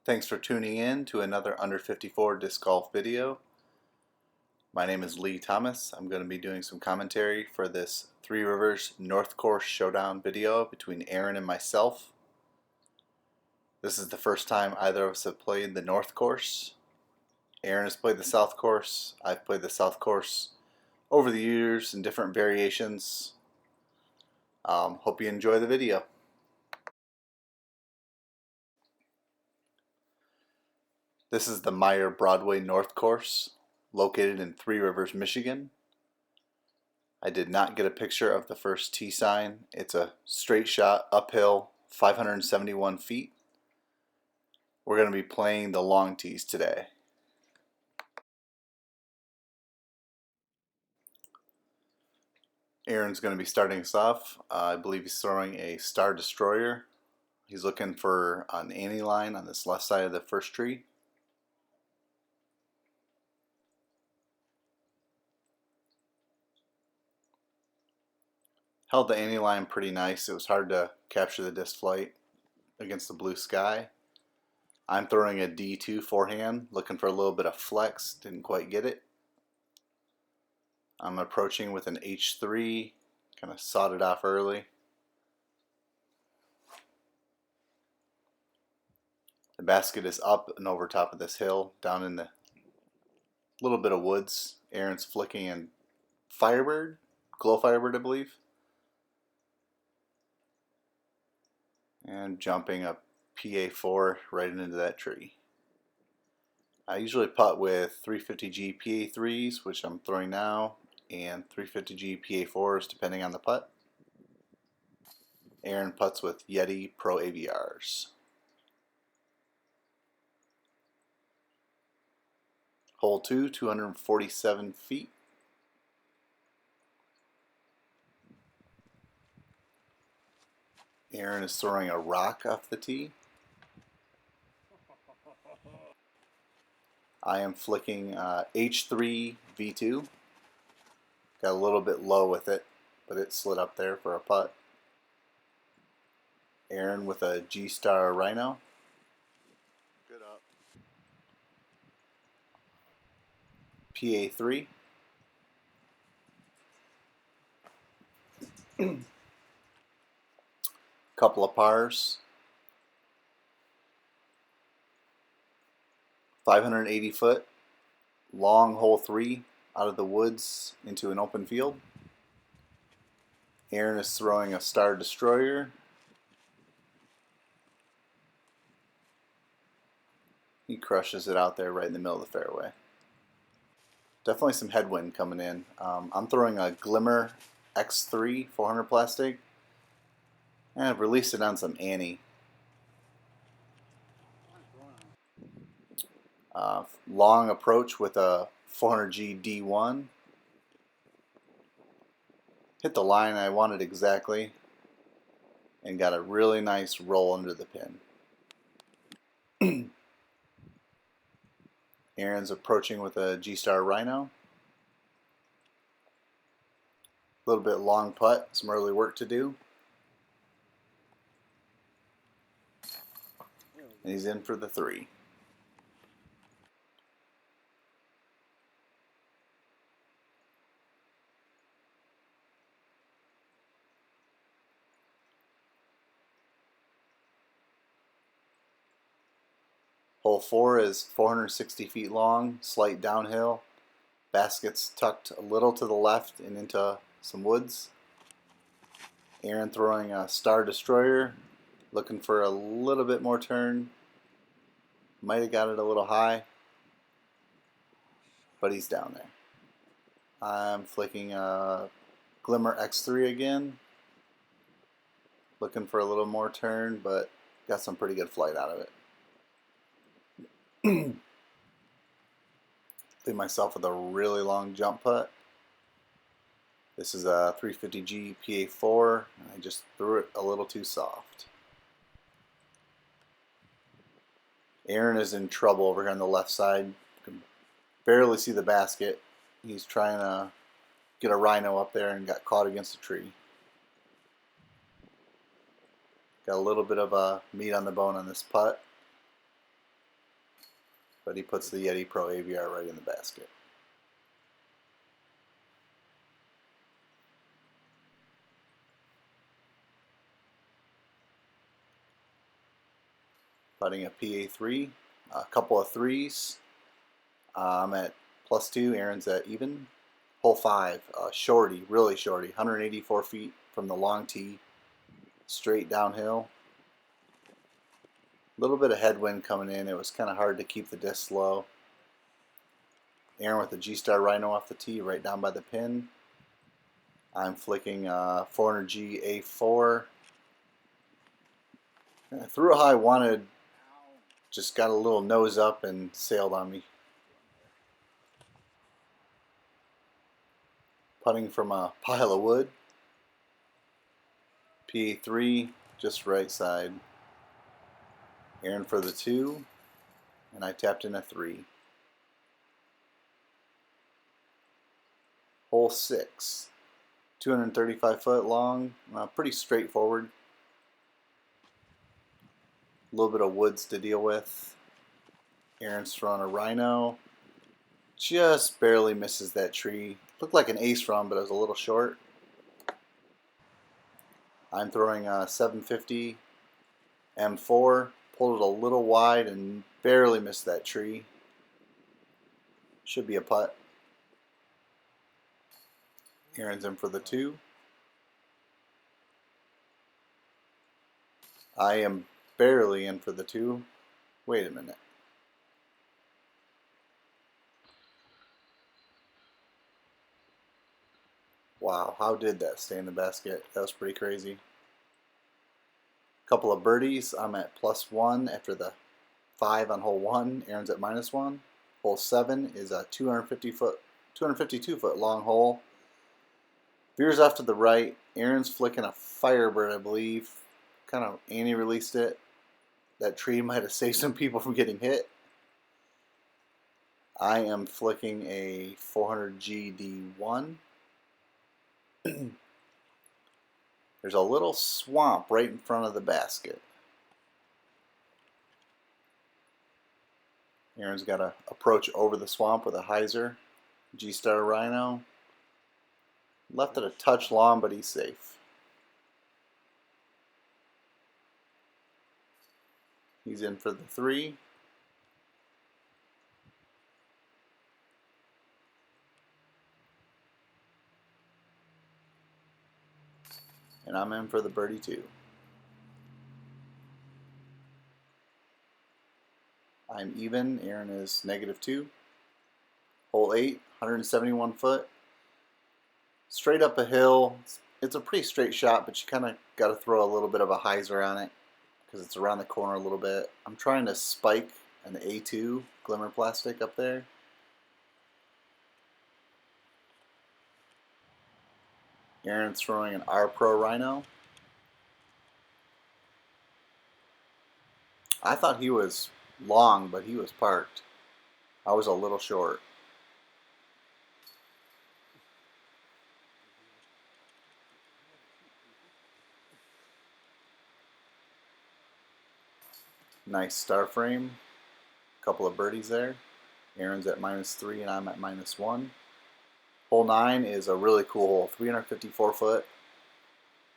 Thanks for tuning in to another Under 54 disc golf video. My name is Lee Thomas. I'm going to be doing some commentary for this Three Rivers North Course Showdown video between Aaron and myself. This is the first time either of us have played the North Course. Aaron has played the South Course. I've played the South Course over the years in different variations. Hope you enjoy the video. This is the Meyer Broadway North Course, located in Three Rivers, Michigan. I did not get a picture of the first tee sign. It's a straight shot uphill, 571 feet. We're going to be playing the long tees today. Aaron's going to be starting us off. I believe he's throwing a Star Destroyer. He's looking for an ante line on this left side of the first tree. Held the ante line pretty nice. It was hard to capture the disc flight against the blue sky. I'm throwing a D2 forehand, looking for a little bit of flex. Didn't quite get it. I'm approaching with an H3, kind of sawed it off early. The basket is up and over top of this hill, down in the little bit of woods. Aaron's flicking in Firebird, Glow Firebird, I believe. And jumping a PA4 right into that tree. I usually putt with 350G PA3s, which I'm throwing now, and 350G PA4s depending on the putt. Aaron putts with Yeti Pro AVRs. Hole 2, 247 feet. Aaron is throwing a rock off the tee. I am flicking H3 V2. Got a little bit low with it, but it slid up there for a putt. Aaron with a G-Star Rhino. Good up. PA3. Couple of pars. 580 foot. Long hole 3 out of the woods into an open field. Aaron is throwing a Star Destroyer. He crushes it out there right in the middle of the fairway. Definitely some headwind coming in. I'm throwing a Glimmer X3 400 plastic, and I've released it on some ante. Long approach with a 400G D1. Hit the line I wanted exactly, and got a really nice roll under the pin. Aaron's approaching with a G-Star Rhino. A little bit long putt, some early work to do. And he's in for the 3. Hole 4 is 460 feet long, slight downhill. Basket's tucked a little to the left and into some woods. Aaron throwing a Star Destroyer, looking for a little bit more turn. Might have got it a little high, but he's down there. I'm flicking a Glimmer X3 again, looking for a little more turn, but got some pretty good flight out of it. Leave myself with a really long jump putt. This is a 350G PA4, and I just threw it a little too soft. Aaron is in trouble over here on the left side. You can barely see the basket. He's trying to get a Rhino up there and got caught against a tree. Got a little bit of meat on the bone on this putt. but he puts the Yeti Pro AVR right in the basket. Putting a PA3, a couple of threes. I'm at +2, Aaron's at even. Hole 5, shorty, really shorty, 184 feet from the long tee, straight downhill. A little bit of headwind coming in. It was kind of hard to keep the disc low. Aaron with the G-Star Rhino off the tee, right down by the pin. I'm flicking 400G A4. I threw a high, wanted, just got a little nose up and sailed on me. Putting from a pile of wood. PA3, just right side. Aaron for the 2, and I tapped in a 3. Hole 6, 235 foot long, pretty straightforward. A little bit of woods to deal with. Aaron's throwing a Rhino, just barely misses that tree. Looked like an ace run, but it was a little short. I'm throwing a 750 M4, pulled it a little wide and barely missed that tree. Should be a putt. Aaron's in for the 2. I am barely in for the 2. Wait a minute. Wow, how did that stay in the basket? That was pretty crazy. Couple of birdies. I'm at +1 after the 5 on hole 1. Aaron's at -1. Hole 7 is a 252 foot long hole. Veers off to the right. Aaron's flicking a Firebird, I believe. Kind of anti-released it. That tree might have saved some people from getting hit. I am flicking a 400G D1. There's a little swamp right in front of the basket. Aaron's got to approach over the swamp with a hyzer. G-Star Rhino. Left it a touch long, but he's safe. He's in for the 3. And I'm in for the birdie 2. I'm even. Aaron is -2. Hole 8, 171 foot. Straight up a hill. It's a pretty straight shot, but you kind of got to throw a little bit of a hyzer on it because it's around the corner a little bit. I'm trying to spike an A2 glimmer plastic up there. Aaron's throwing an R Pro Rhino. I thought he was long, but he was parked. I was a little short. Nice star frame. Couple of birdies there. Aaron's at -3 and I'm at -1. Hole 9 is a really cool hole, 354 foot.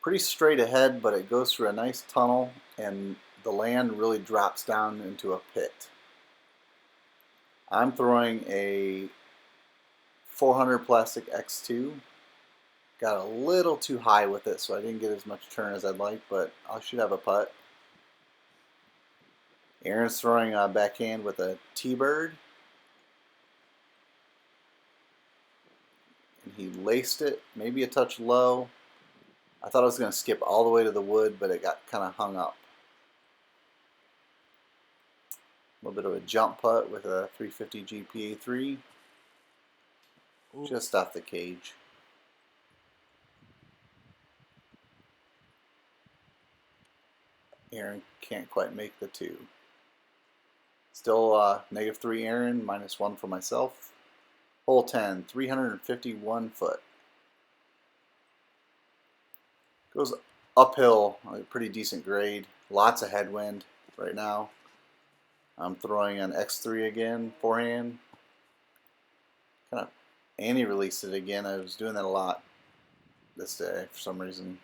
Pretty straight ahead, but it goes through a nice tunnel and the land really drops down into a pit. I'm throwing a 400 plastic X2. Got a little too high with it, so I didn't get as much turn as I'd like, but I should have a putt. Aaron's throwing a backhand with a T-Bird. And he laced it, maybe a touch low. I thought I was going to skip all the way to the wood, but it got kind of hung up. A little bit of a jump putt with a 350 GPA3. Just off the cage. Aaron can't quite make the 2. Still -3 Aaron, -1 for myself. Hole 10, 351 foot. Goes uphill, a pretty decent grade. Lots of headwind right now. I'm throwing an X3 again, forehand. Kind of anti-released it again. I was doing that a lot this day for some reason.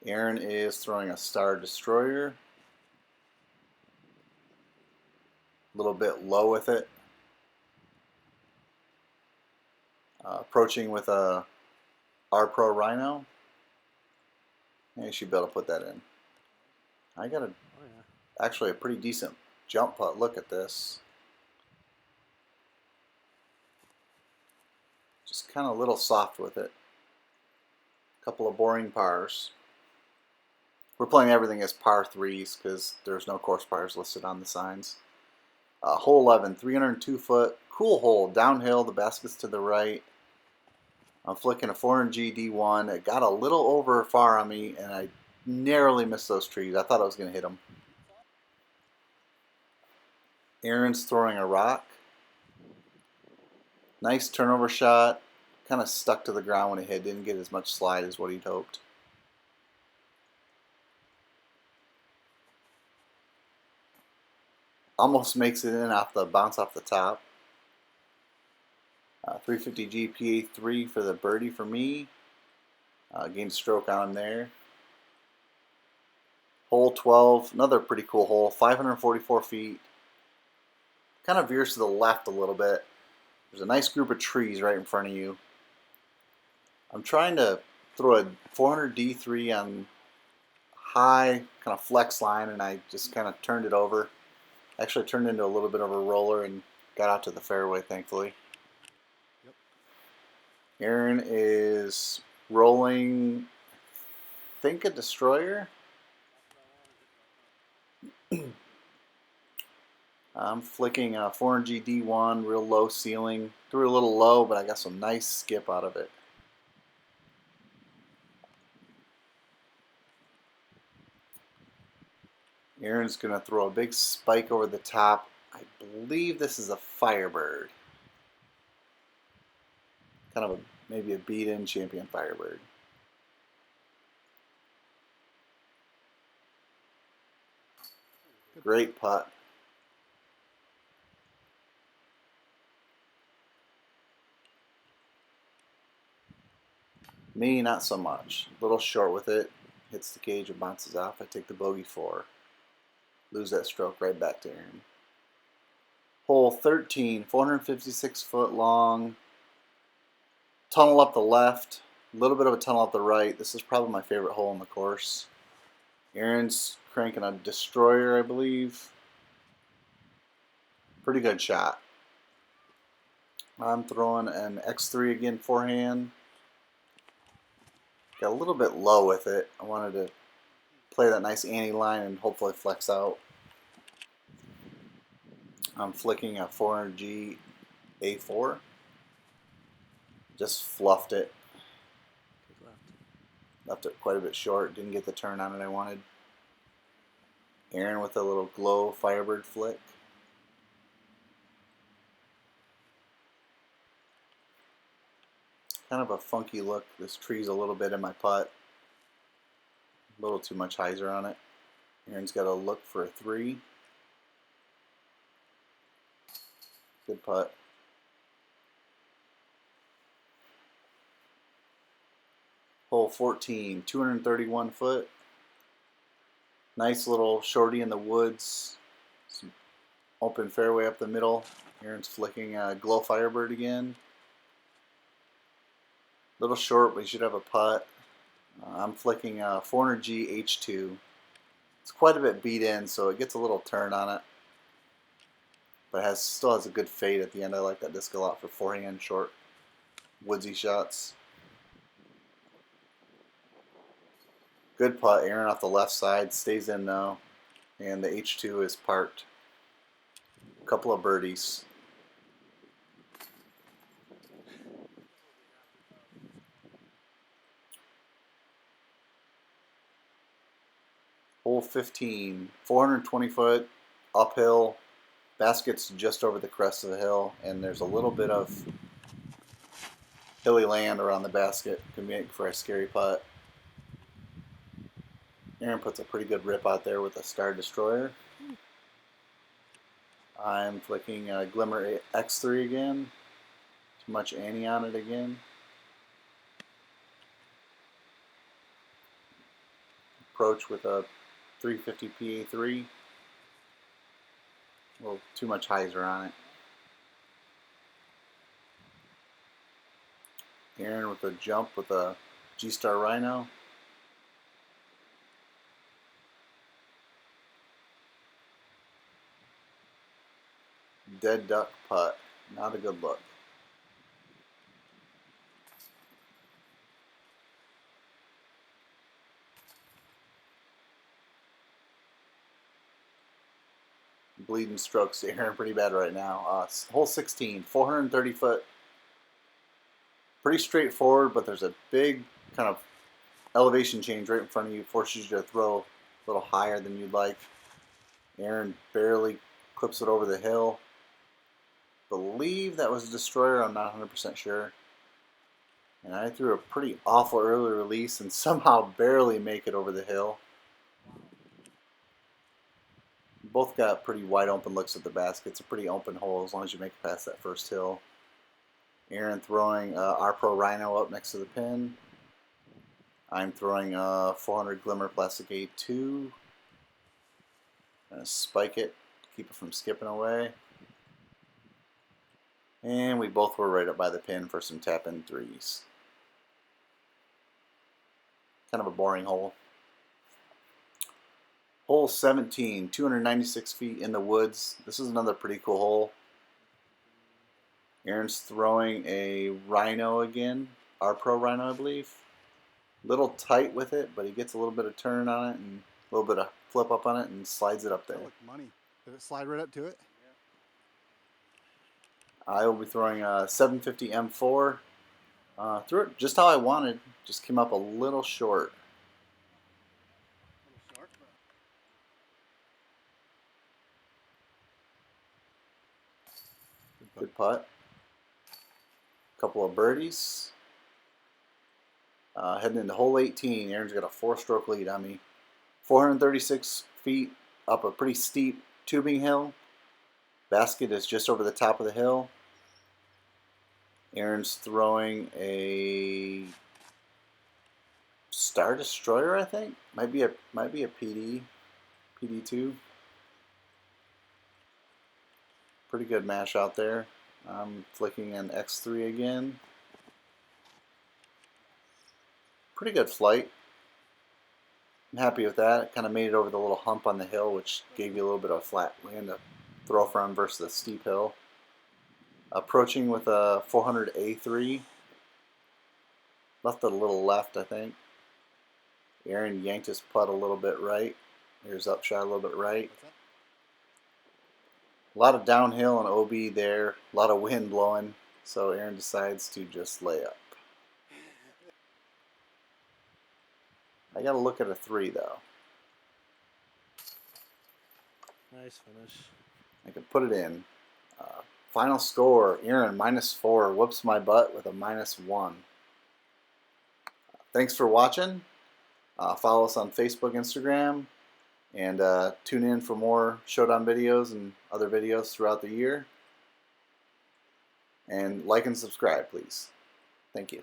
Aaron is throwing a Star Destroyer. A little bit low with it. Approaching with a R-Pro Rhino. And you should be able to put that in. I got actually a pretty decent jump putt. Look at this. Just kind of a little soft with it. A couple of boring pars. We're playing everything as par 3s because there's no course pars listed on the signs. Hole 11, 302 foot, cool hole, downhill, the basket's to the right. I'm flicking a 400G D1. It got a little over far on me, and I narrowly missed those trees. I thought I was going to hit them. Aaron's throwing a rock. Nice turnover shot. Kind of stuck to the ground when it hit. Didn't get as much slide as what he'd hoped. Almost makes it in off the bounce off the top. 350G PA3 for the birdie for me. Gained a stroke on him there. Hole 12, another pretty cool hole, 544 feet. Kind of veers to the left a little bit. There's a nice group of trees right in front of you. I'm trying to throw a 400 D3 on high kind of flex line, and I just kind of turned it over. Actually turned into a little bit of a roller and got out to the fairway, thankfully. Yep. Aaron is rolling, I think, a Destroyer. I'm flicking a 400G D1, real low ceiling. Threw it a little low, but I got some nice skip out of it. Aaron's going to throw a big spike over the top. I believe this is a Firebird. Kind of maybe a beat-in champion Firebird. Great putt. Me, not so much. A little short with it. Hits the cage and bounces off. I take the bogey 4. Lose that stroke right back to Aaron. Hole 13, 456 foot long. Tunnel up the left. A little bit of a tunnel up the right. This is probably my favorite hole in the course. Aaron's cranking a Destroyer, I believe. Pretty good shot. I'm throwing an X3 again forehand. Got a little bit low with it. I wanted to play that nice ante line and hopefully flex out. I'm flicking a 400G A4. Just fluffed it. Left it quite a bit short. Didn't get the turn on it I wanted. Aaron with a little glow Firebird flick. Kind of a funky look. This tree's a little bit in my putt. A little too much hyzer on it. Aaron's got a look for a 3. Good putt. Hole 14, 231 foot. Nice little shorty in the woods. Some open fairway up the middle. Aaron's flicking a glow Firebird again. Little short, but you should have a putt. I'm flicking a 400G H2. It's quite a bit beat in, so it gets a little turn on it. But it still has a good fade at the end. I like that disc a lot for forehand short woodsy shots. Good putt. Aaron off the left side. Stays in now. And the H2 is parked. A couple of birdies. Hole 15, 420 foot, uphill. Basket's just over the crest of the hill, and there's a little bit of hilly land around the basket. Can make for a scary putt. Aaron puts a pretty good rip out there with a Star Destroyer. I'm flicking Glimmer X3 again. Too much Annie on it again. Approach with a 350 PA3. A little too much hyzer on it. Aaron with a jump with a G-Star Rhino. Dead duck putt. Not a good look. Bleeding strokes to Aaron pretty bad right now. Hole 16, 430 foot. Pretty straightforward, but there's a big kind of elevation change right in front of you. Forces you to throw a little higher than you'd like. Aaron barely clips it over the hill. Believe that was a destroyer. I'm not 100% sure. And I threw a pretty awful early release and somehow barely make it over the hill. Both got pretty wide open looks at the basket. It's a pretty open hole as long as you make it past that first hill. Aaron throwing our Pro Rhino up next to the pin. I'm throwing 400 Glimmer Plastic A2. Gonna spike it, keep it from skipping away. And we both were right up by the pin for some tap-in threes. Kind of a boring hole. Hole 17, 296 feet in the woods. This is another pretty cool hole. Aaron's throwing a Rhino again. Our Pro Rhino, I believe. Little tight with it, but he gets a little bit of turn on it and a little bit of flip up on it and slides it up there. That looked money. Did it slide right up to it? I will be throwing a 750 M4. Threw it just how I wanted. Just came up a little short. Good putt. Couple of birdies. Heading into hole 18. Aaron's got a 4-stroke lead on me. 436 feet up a pretty steep tubing hill. Basket is just over the top of the hill. Aaron's throwing a Star Destroyer, I think. Might be a PD2. Pretty good mash out there. I'm flicking an X3 again. Pretty good flight. I'm happy with that. Kind of made it over the little hump on the hill, which gave you a little bit of flat land to throw from versus the steep hill. Approaching with a 400 A3. Left it a little left, I think. Aaron yanked his putt a little bit right. Here's upshot a little bit right. A lot of downhill and OB there. A lot of wind blowing. So Aaron decides to just lay up. I got to look at a 3 though. Nice finish. I can put it in. Final score, Aaron -4. Whoops my butt with a -1. Thanks for watching. Follow us on Facebook, Instagram, and tune in for more Showdown videos and other videos throughout the year. And like and subscribe, please. Thank you.